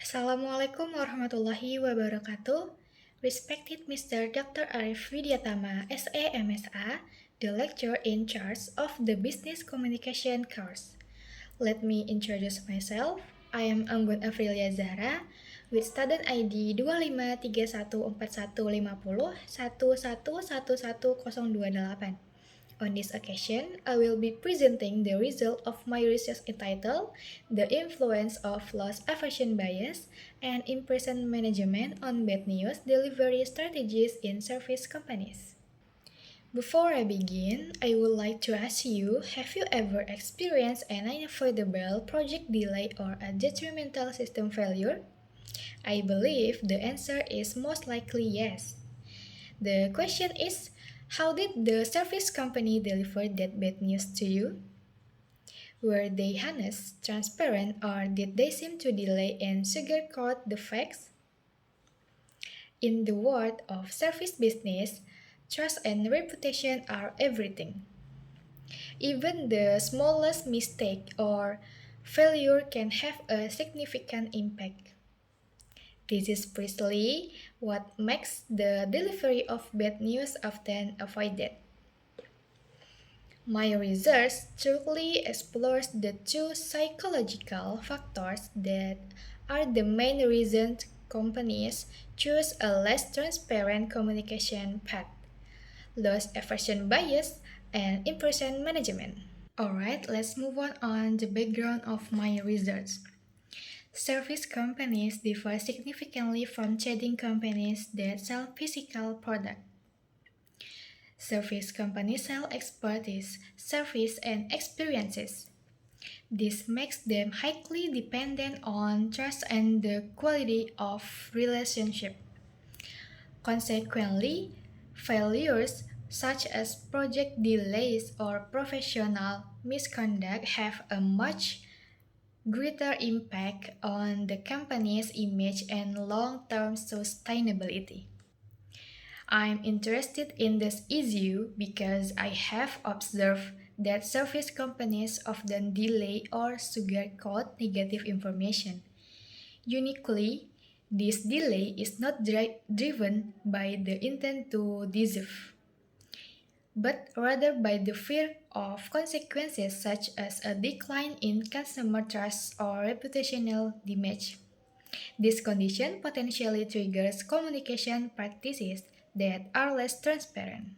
Assalamualaikum warahmatullahi wabarakatuh. Respected Mr. Dr. Arif Widyatama, SA MSA, the lecturer in charge of the Business Communication course. Let me introduce myself. I am Anggun Afrilia Zahra with student ID 2531415011111028. On this occasion, I will be presenting the result of my research entitled The Influence of Loss Aversion Bias and Impression Management on Bad News Delivery Strategies in Service Companies. Before I begin, I would like to ask you, have you ever experienced an unavoidable project delay or a detrimental system failure? I believe the answer is most likely yes. The question is, how did the service company deliver that bad news to you? Were they honest, transparent, or did they seem to delay and sugarcoat the facts? In the world of service business, trust and reputation are everything. Even the smallest mistake or failure can have a significant impact. This is precisely what makes the delivery of bad news often avoided. My research thoroughly explores the two psychological factors that are the main reasons companies choose a less transparent communication path: loss aversion bias and impression management. Alright, let's move on the background of my research. Service companies differ significantly from trading companies that sell physical products. Service companies sell expertise, service, and experiences. This makes them highly dependent on trust and the quality of relationship. Consequently, failures such as project delays or professional misconduct have a much greater impact on the company's image and long-term sustainability. I'm interested in this issue because I have observed that service companies often delay or sugarcoat negative information. Uniquely, this delay is not driven by the intent to deceive, but rather by the fear of consequences such as a decline in customer trust or reputational damage. This condition potentially triggers communication practices that are less transparent.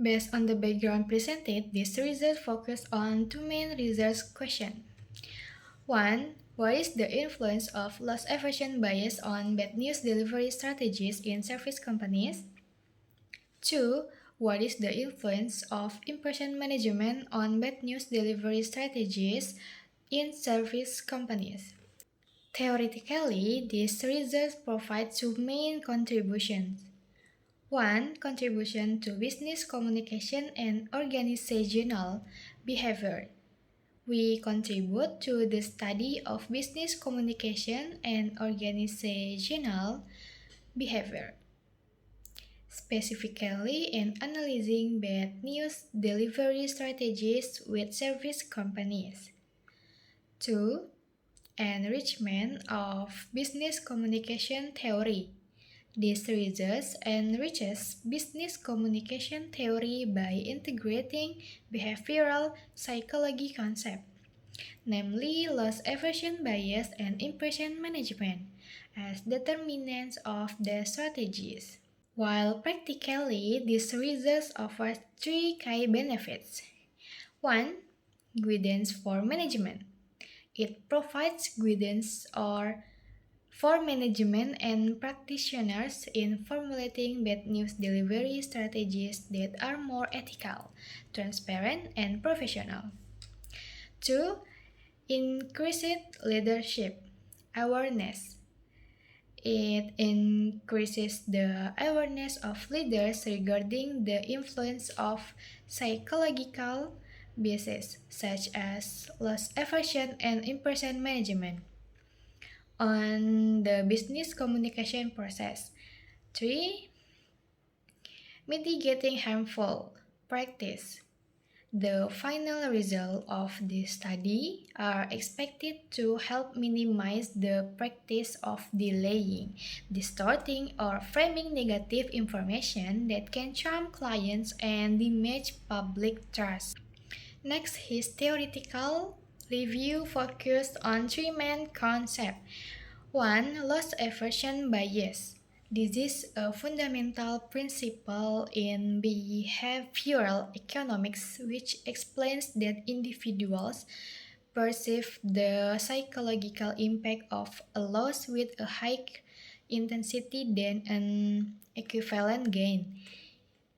Based on the background presented, this research focused on two main research questions. One, what is the influence of loss aversion bias on bad news delivery strategies in service companies? Two, what is the influence of impression management on bad news delivery strategies in service companies? Theoretically, this research provides two main contributions. One, contribution to business communication and organizational behavior. We contribute to the study of business communication and organizational behavior, specifically in analyzing bad news delivery strategies with service companies. Two, enrichment of business communication theory. This research enriches business communication theory by integrating behavioral psychology concepts, namely loss aversion bias and impression management, as determinants of the strategies. While practically, this research offers three key benefits. One, guidance for management. It provides guidance for management and practitioners in formulating bad news delivery strategies that are more ethical, transparent, and professional. Two, increased leadership awareness. It increases the awareness of leaders regarding the influence of psychological biases such as loss aversion and impression management on the business communication process. 3. Mitigating harmful practice. The final result of this study are expected to help minimize the practice of delaying, distorting, or framing negative information that can harm clients and damage public trust. Next, his theoretical review focused on three main concepts. One, loss aversion bias. This is a fundamental principle in behavioral economics which explains that individuals perceive the psychological impact of a loss with a higher intensity than an equivalent gain.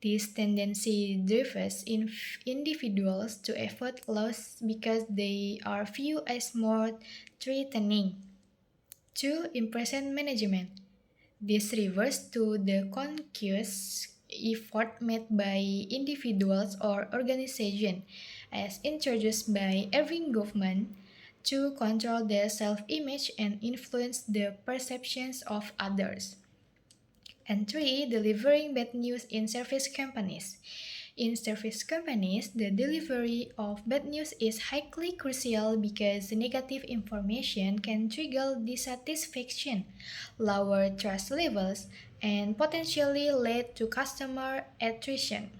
This tendency drives individuals to avoid loss because they are viewed as more threatening. 2. Impression management. This refers to the conscious effort made by individuals or organizations, as introduced by every government, to control their self-image and influence the perceptions of others. And 3. Delivering bad news in service companies. In service companies, the delivery of bad news is highly crucial because negative information can trigger dissatisfaction, lower trust levels, and potentially lead to customer attrition.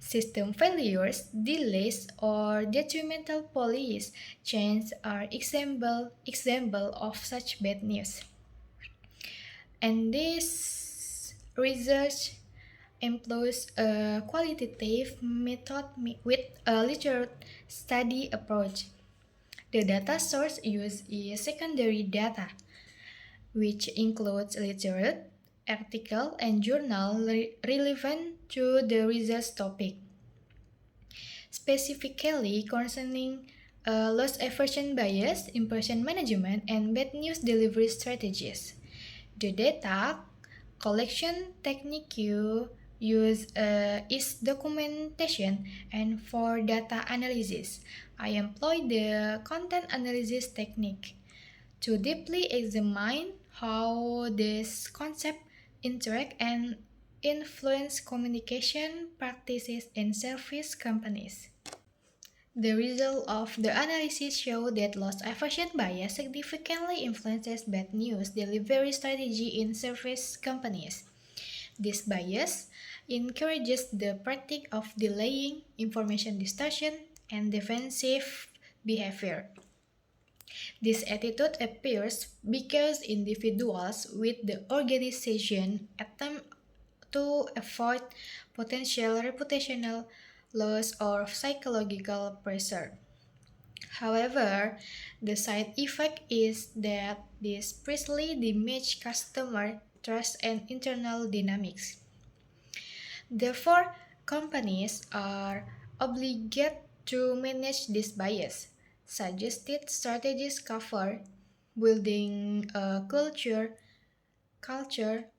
System failures, delays, or detrimental policy change are example of such bad news. And this research employs a qualitative method with a literate study approach. The data source used is secondary data, which includes literate, article, and journal relevant to the research topic. Specifically concerning loss aversion bias, impression management, and bad news delivery strategies. The data collection technique used is documentation, and for data analysis, I employ the content analysis technique to deeply examine how this concept interact and influence communication practices in service companies. The result of the analysis show that loss aversion bias significantly influences bad news delivery strategy in service companies. This bias encourages the practice of delaying, information distortion, and defensive behavior. This attitude appears because individuals with the organization attempt to avoid potential reputational loss or psychological pressure. However, the side effect is that this precisely damage customer trust and internal dynamics. Therefore, companies are obligated to manage this bias. Suggested strategies cover building a culture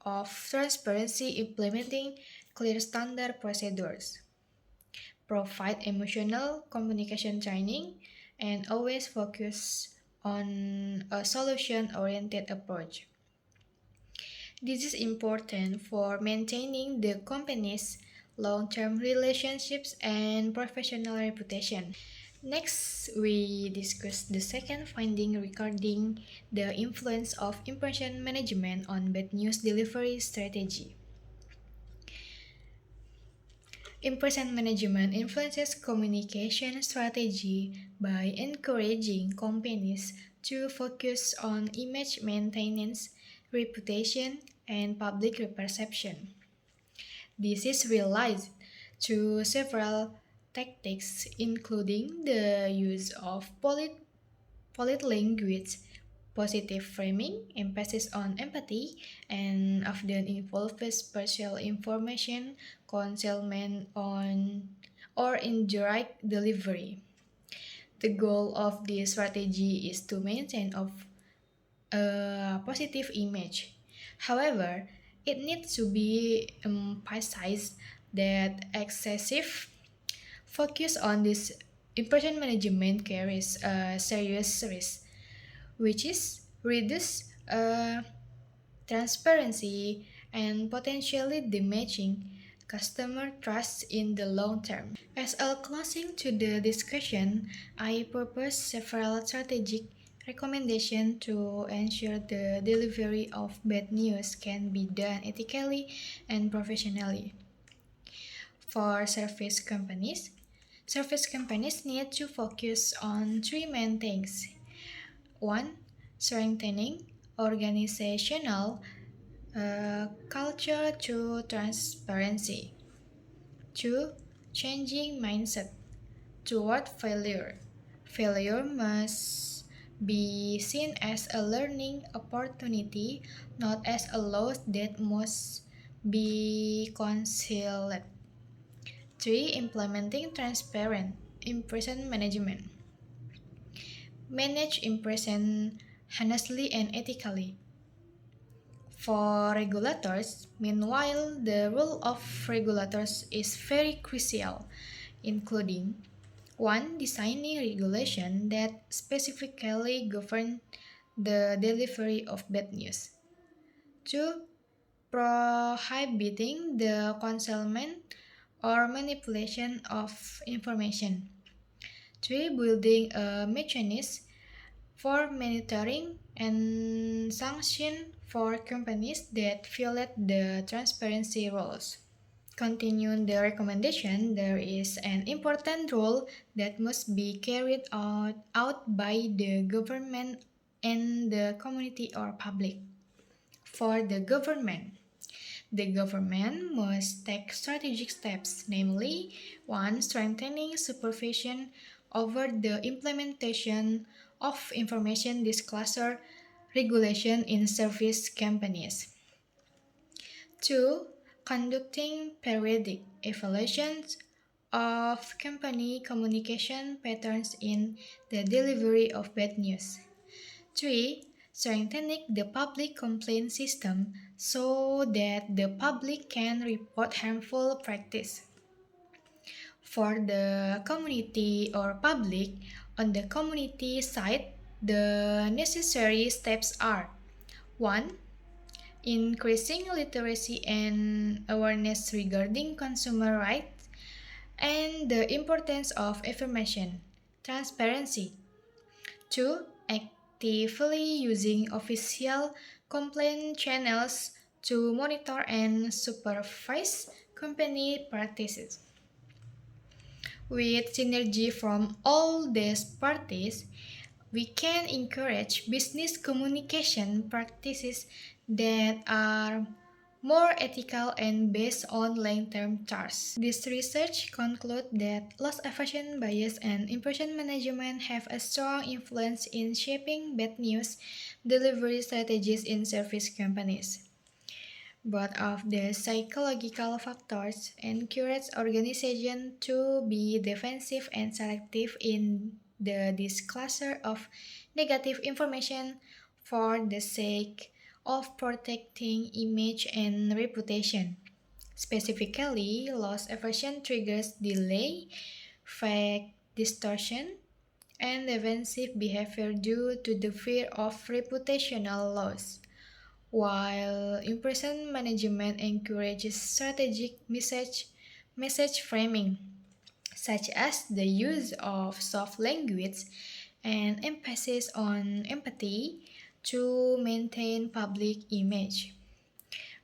of transparency, implementing clear standard procedures, provide emotional communication training, and always focus on a solution-oriented approach. This is important for maintaining the company's long-term relationships and professional reputation. Next, we discuss the second finding regarding the influence of impression management on bad news delivery strategy. Impression management influences communication strategy by encouraging companies to focus on image maintenance, reputation, and public perception. This is realized through several tactics, including the use of polite language, positive framing, emphasis on empathy, and often involves partial information, concealment on or indirect delivery. The goal of this strategy is to maintain a positive image. However, it needs to be emphasized that excessive focus on this impression management carries a serious risk, which is reduced transparency and potentially damaging customer trust in the long term. As a closing to the discussion, I propose several strategic recommendations to ensure the delivery of bad news can be done ethically and professionally. For service companies need to focus on three main things. One, strengthening organizational culture through transparency. Two, changing mindset toward failure. Failure must be seen as a learning opportunity, not as a loss that must be concealed. Three, implementing transparent impression management. Manage impression honestly and ethically. For regulators, meanwhile, the role of regulators is very crucial, including 1. Designing regulation that specifically govern the delivery of bad news. 2. Prohibiting the concealment or manipulation of information. 3. Building a mechanism for monitoring and sanction for companies that violate the transparency rules. Continuing the recommendation, there is an important role that must be carried out by the government and the community or public. For the government must take strategic steps, namely 1. Strengthening supervision over the implementation of information disclosure regulation in service companies. 2. Conducting periodic evaluations of company communication patterns in the delivery of bad news. 3. Strengthening the public complaint system so that the public can report harmful practice. For the community or public, on the community side, the necessary steps are 1. Increasing literacy and awareness regarding consumer rights and the importance of information transparency. 2. Actively using official complaint channels to monitor and supervise company practices. With synergy from all these parties, we can encourage business communication practices that are more ethical and based on long-term trust. This research concludes that loss aversion bias and impression management have a strong influence in shaping bad news delivery strategies in service companies. Both of the psychological factors encourage organizations to be defensive and selective in this cluster of negative information for the sake of protecting image and reputation. Specifically, loss aversion triggers delay, fact distortion, and defensive behavior due to the fear of reputational loss, while impression management encourages strategic message framing, such as the use of soft language and emphasis on empathy to maintain public image.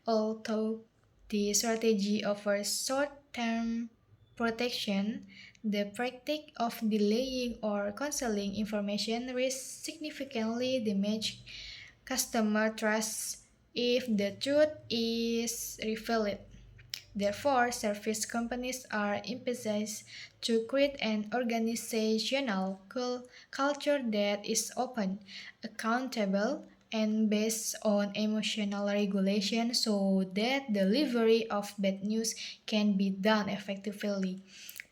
Although the strategy offers short-term protection, the practice of delaying or concealing information risks significantly damage customer trust if the truth is revealed. Therefore, service companies are emphasized to create an organizational culture that is open, accountable, and based on emotional regulation so that delivery of bad news can be done effectively,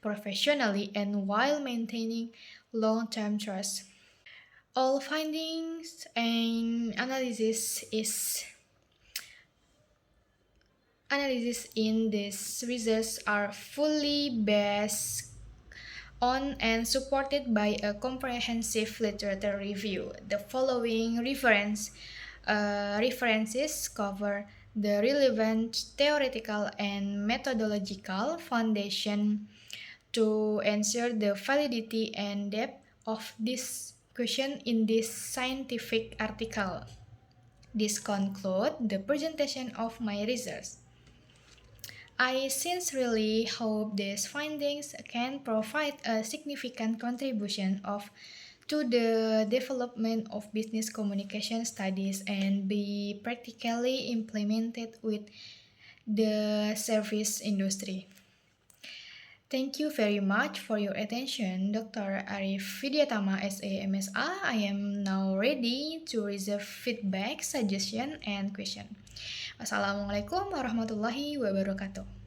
professionally, and while maintaining long-term trust. All findings and analysis in this research are fully based on and supported by a comprehensive literature review. The following references cover the relevant theoretical and methodological foundation to ensure the validity and depth of discussion in this scientific article. This concludes the presentation of my research. I sincerely hope these findings can provide a significant contribution to the development of business communication studies and be practically implemented with the service industry. Thank you very much for your attention, Dr. Arif Widyatama, SA MSA. I am now ready to receive feedback, suggestion, and question. Wassalamualaikum warahmatullahi wabarakatuh.